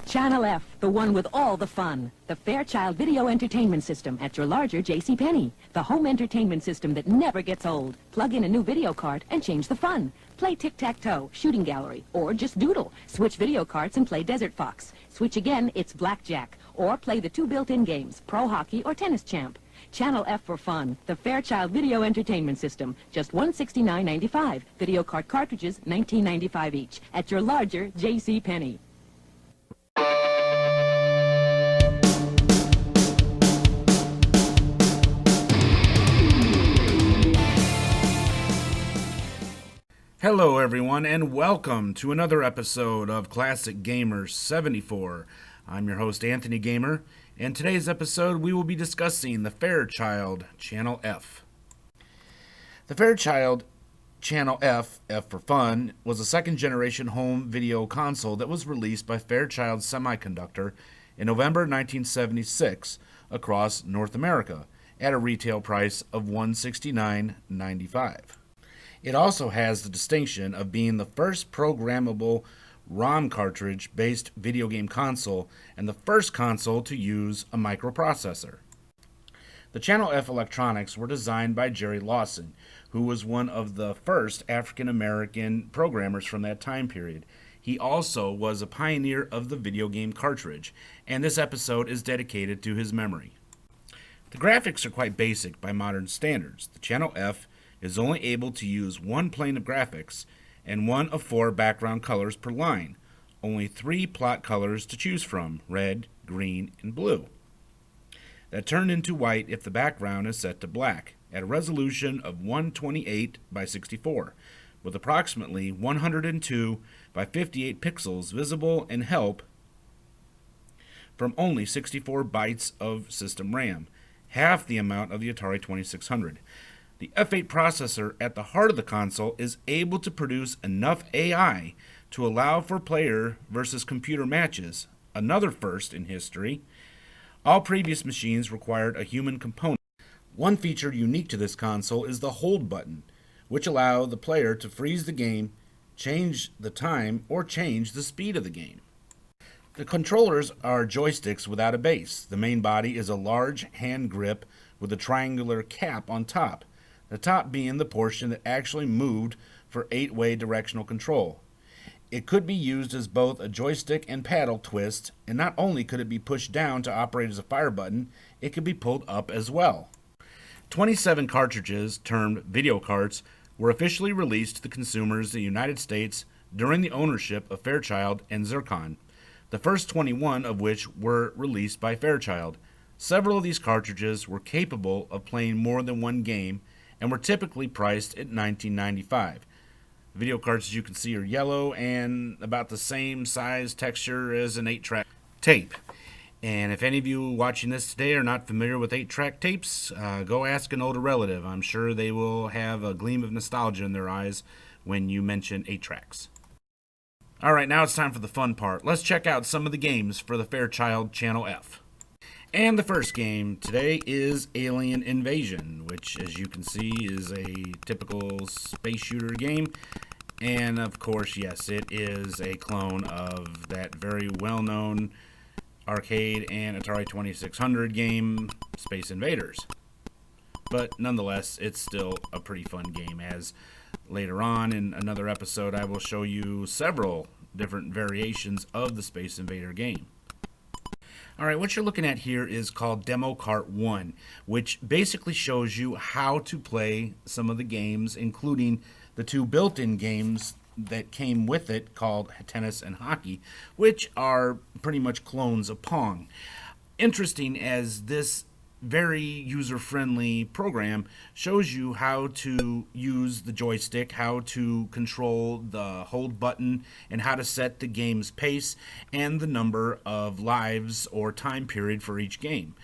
Channel F, the one with all the fun. The Fairchild Video Entertainment System at your larger JCPenney. The home entertainment system that never gets old. Plug in a new video cart and change the fun. Play tic-tac-toe, shooting gallery, or just doodle. Switch video carts and play Desert Fox. Switch again, it's blackjack. Or play the two built-in games, Pro Hockey or Tennis Champ. Channel F for fun. The Fairchild Video Entertainment System. Just $169.95. Video cart cartridges, $19.95 each. At your larger JCPenney. Hello everyone and welcome to another episode of Classic Gamers 74. I'm your host Anthony Gamer, and today's episode we will be discussing the Fairchild Channel F. The Fairchild Channel F, F for Fun, was a second generation home video console that was released by Fairchild Semiconductor in November 1976 across North America at a retail price of $169.95. It also has the distinction of being the first programmable ROM cartridge-based video game console and the first console to use a microprocessor. The Channel F electronics were designed by Jerry Lawson, who was one of the first African-American programmers from that time period. He also was a pioneer of the video game cartridge, and this episode is dedicated to his memory. The graphics are quite basic by modern standards. The Channel F is only able to use one plane of graphics and one of four background colors per line. Only three plot colors to choose from, red, green, and blue. That turn into white if the background is set to black, at a resolution of 128 by 64, with approximately 102 by 58 pixels visible and help from only 64 bytes of system RAM, half the amount of the Atari 2600. The F8 processor at the heart of the console is able to produce enough AI to allow for player versus computer matches, another first in history. All previous machines required a human component. One feature unique to this console is the hold button, which allows the player to freeze the game, change the time, or change the speed of the game. The controllers are joysticks without a base. The main body is a large hand grip with a triangular cap on top, the top being the portion that actually moved for 8-way directional control. It could be used as both a joystick and paddle twist, and not only could it be pushed down to operate as a fire button, it could be pulled up as well. 27 cartridges, termed video carts, were officially released to consumers in the United States during the ownership of Fairchild and Zircon, the first 21 of which were released by Fairchild. Several of these cartridges were capable of playing more than one game, and were typically priced at $19.95. The video carts, as you can see, are yellow and about the same size texture as an 8-track tape. And if any of you watching this today are not familiar with 8-track tapes, go ask an older relative. I'm sure they will have a gleam of nostalgia in their eyes when you mention 8-tracks. Alright, now it's time for the fun part. Let's check out some of the games for the Fairchild Channel F. And the first game today is Alien Invasion, which, as you can see, is a typical space shooter game. And, of course, yes, it is a clone of that very well-known arcade and Atari 2600 game, Space Invaders. But, nonetheless, it's still a pretty fun game, as later on in another episode I will show you several different variations of the Space Invader game. Alright, what you're looking at here is called Demo Cart 1, which basically shows you how to play some of the games, including the two built-in games that came with it called Tennis and Hockey, which are pretty much clones of Pong. Interesting, as this very user-friendly program shows you how to use the joystick, how to control the hold button, and how to set the game's pace and the number of lives or time period for each game.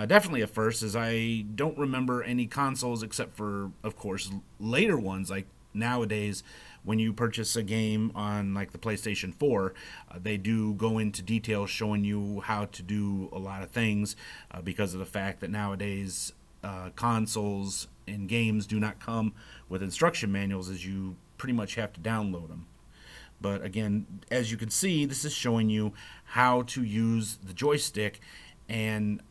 Definitely a first, as I don't remember any consoles except for, of course, later ones like nowadays. When you purchase a game on like the PlayStation 4, they do go into detail showing you how to do a lot of things because of the fact that nowadays consoles and games do not come with instruction manuals, as you pretty much have to download them. But again, as you can see, this is showing you how to use the joystick and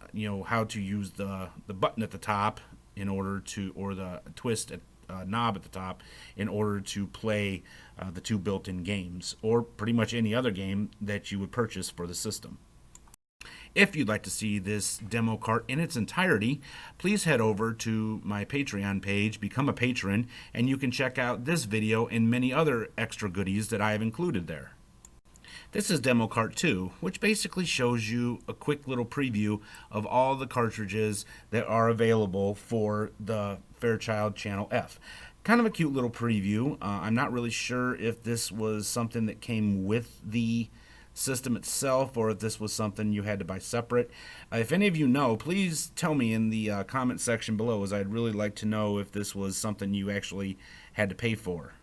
how to use the button at the top in order to, or the twist at knob at the top in order to play the two built-in games, or pretty much any other game that you would purchase for the system. If you'd like to see this demo cart in its entirety, please head over to my Patreon page, become a patron, and you can check out this video and many other extra goodies that I have included there. This is Demo Cart 2, which basically shows you a quick little preview of all the cartridges that are available for the Fairchild Channel F. Kind of a cute little preview. I'm not really sure if this was something that came with the system itself or if this was something you had to buy separate. If any of you know, please tell me in the comment section below, as I'd really like to know if this was something you actually had to pay for.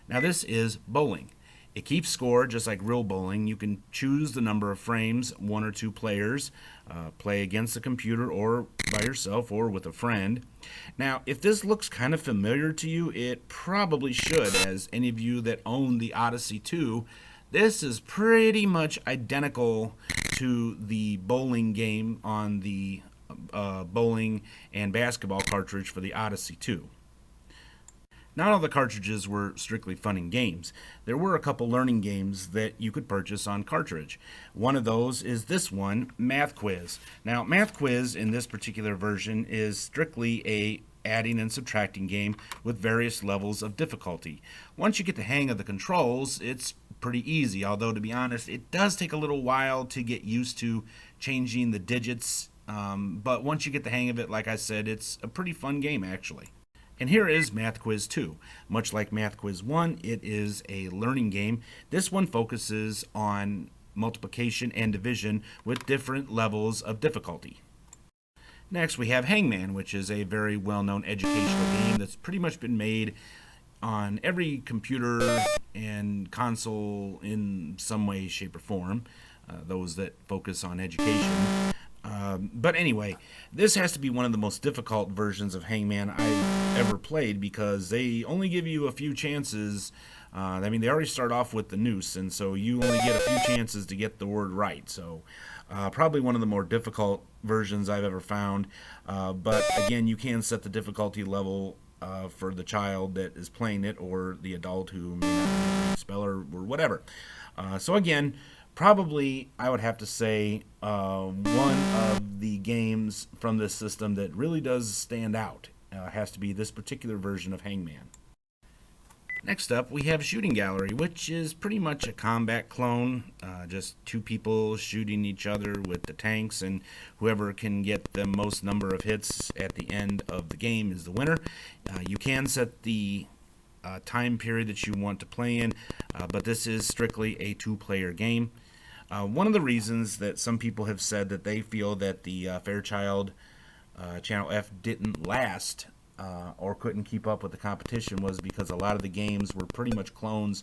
Now this is bowling. It keeps score just like real bowling. You can choose the number of frames, 1 or 2 players, play against the computer or by yourself or with a friend. Now, if this looks kind of familiar to you, it probably should, as any of you that own the Odyssey 2, this is pretty much identical to the bowling game on the bowling and basketball cartridge for the Odyssey 2. Not all the cartridges were strictly fun and games. There were a couple learning games that you could purchase on cartridge. One of those is this one, Math Quiz. Now, Math Quiz in this particular version is strictly a adding and subtracting game with various levels of difficulty. Once you get the hang of the controls, it's pretty easy, although to be honest, it does take a little while to get used to changing the digits, but once you get the hang of it, like I said, it's a pretty fun game actually. And here is Math Quiz 2. Much like Math Quiz 1, it is a learning game. This one focuses on multiplication and division with different levels of difficulty. Next, we have Hangman, which is a very well-known educational game that's pretty much been made on every computer and console in some way, shape, or form, those that focus on education. But anyway, this has to be one of the most difficult versions of Hangman I've ever played because they only give you a few chances. I mean, they already start off with the noose, and so you only get a few chances to get the word right. So probably one of the more difficult versions I've ever found. But again, you can set the difficulty level for the child that is playing it or the adult who may not be a speller or whatever. So again, probably I would have to say one of the games from this system that really does stand out has to be this particular version of Hangman. Next up, we have Shooting Gallery, which is pretty much a combat clone, just two people shooting each other with the tanks, and whoever can get the most number of hits at the end of the game is the winner. You can set the time period that you want to play in, but this is strictly a two-player game. One of the reasons that some people have said that they feel that the Fairchild Channel F didn't last or couldn't keep up with the competition was because a lot of the games were pretty much clones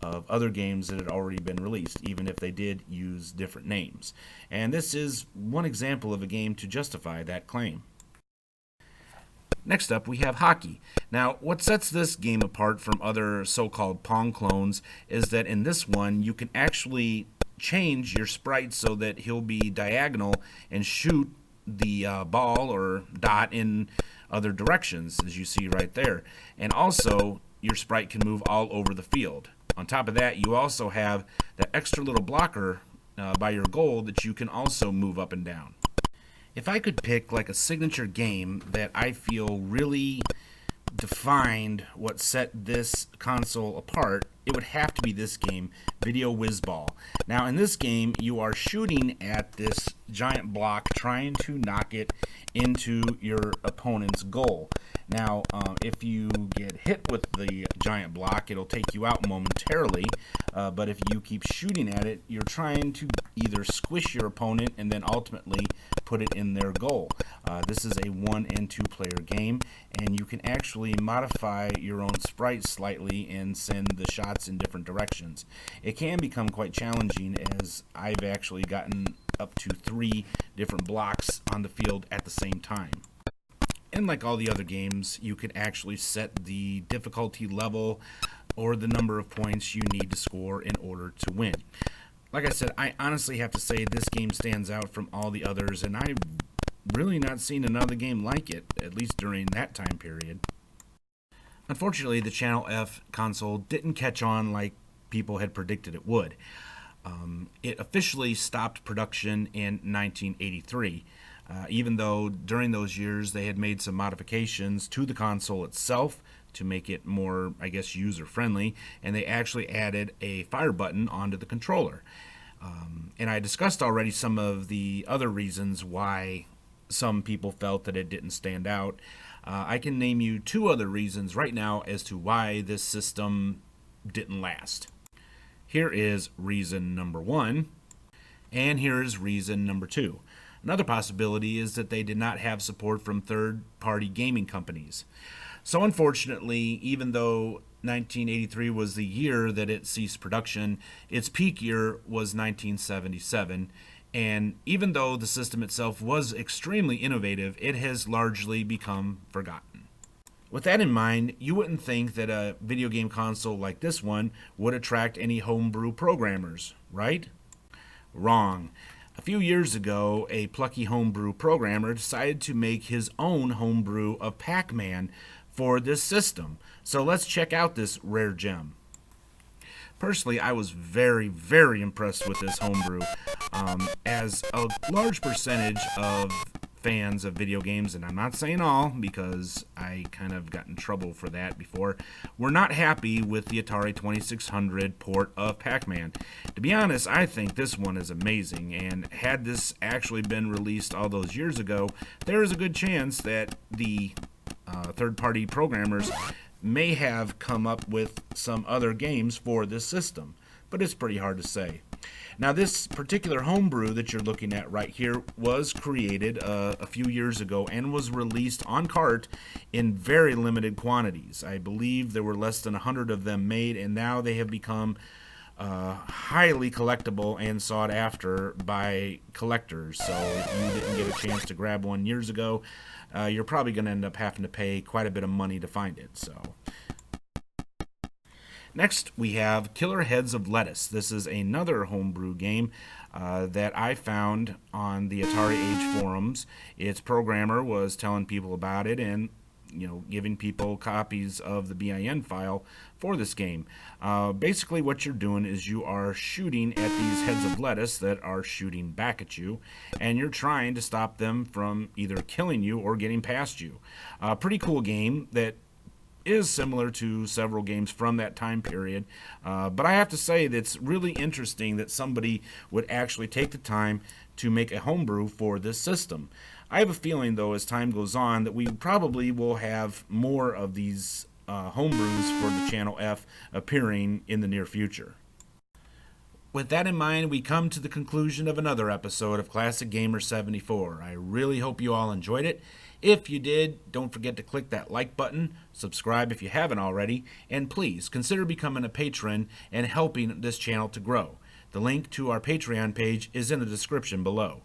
of other games that had already been released, even if they did use different names. And this is one example of a game to justify that claim. Next up, we have Hockey. Now, what sets this game apart from other so-called Pong clones is that in this one, you can actually change your sprite so that he'll be diagonal and shoot the ball or dot in other directions, as you see right there. And also, your sprite can move all over the field. On top of that, you also have that extra little blocker by your goal that you can also move up and down. If I could pick like a signature game that I feel really defined what set this console apart, it would have to be this game, Video Whiz Ball. Now in this game, you are shooting at this giant block trying to knock it into your opponent's goal. Now if you get hit with the giant block, it'll take you out momentarily, but if you keep shooting at it, you're trying to either squish your opponent and then ultimately put it in their goal. This is a 1 and 2 player game, and you can actually modify your own sprite slightly and send the shots in different directions. It can become quite challenging, as I've actually gotten up to 3 different blocks on the field at the same time. And like all the other games, you can actually set the difficulty level or the number of points you need to score in order to win. Like I said, I honestly have to say this game stands out from all the others, and I've really not seen another game like it, at least during that time period. Unfortunately, the Channel F console didn't catch on like people had predicted it would. It officially stopped production in 1983, even though during those years they had made some modifications to the console itself to make it more, I guess, user-friendly, and they actually added a fire button onto the controller. And I discussed already some of the other reasons why some people felt that it didn't stand out. I can name you two other reasons right now as to why this system didn't last. Here is reason number one, and here is reason number two. Another possibility is that they did not have support from third-party gaming companies. So unfortunately, even though 1983 was the year that it ceased production, its peak year was 1977, and even though the system itself was extremely innovative, it has largely become forgotten. With that in mind, you wouldn't think that a video game console like this one would attract any homebrew programmers, right? Wrong. A few years ago, a plucky homebrew programmer decided to make his own homebrew of Pac-Man for this system. So let's check out this rare gem. Personally, I was very, very impressed with this homebrew, as a large percentage of fans of video games, and I'm not saying all because I kind of got in trouble for that before, were not happy with the Atari 2600 port of Pac-Man. To be honest, I think this one is amazing, and had this actually been released all those years ago, there is a good chance that the third-party programmers may have come up with some other games for this system, but it's pretty hard to say. Now, this particular homebrew that you're looking at right here was created a few years ago and was released on cart in very limited quantities. I believe there were less than 100 of them made, and now they have become highly collectible and sought after by collectors. So if you didn't get a chance to grab one years ago, you're probably going to end up having to pay quite a bit of money to find it. So next, we have Killer Heads of Lettuce. This is another homebrew game that I found on the Atari Age forums. Its programmer was telling people about it and giving people copies of the BIN file for this game. Basically, what you're doing is you are shooting at these heads of lettuce that are shooting back at you, and you're trying to stop them from either killing you or getting past you. Pretty cool game that is similar to several games from that time period, but I have to say that it's really interesting that somebody would actually take the time to make a homebrew for this system. I have a feeling, though, as time goes on, that we probably will have more of these homebrews for the Channel F appearing in the near future. With that in mind, we come to the conclusion of another episode of Classic Gamer 74. I really hope you all enjoyed it. If you did, don't forget to click that like button, subscribe if you haven't already, and please consider becoming a patron and helping this channel to grow. The link to our Patreon page is in the description below.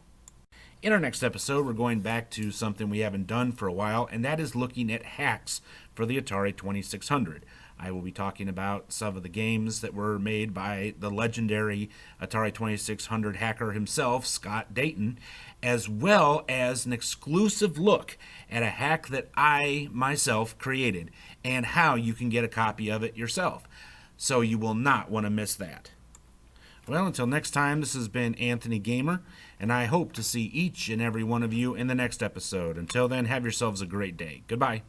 In our next episode, we're going back to something we haven't done for a while, and that is looking at hacks for the Atari 2600. I will be talking about some of the games that were made by the legendary Atari 2600 hacker himself, Scott Dayton, as well as an exclusive look at a hack that I myself created and how you can get a copy of it yourself. So you will not want to miss that. Well, until next time, this has been Anthony Gamer, and I hope to see each and every one of you in the next episode. Until then, have yourselves a great day. Goodbye.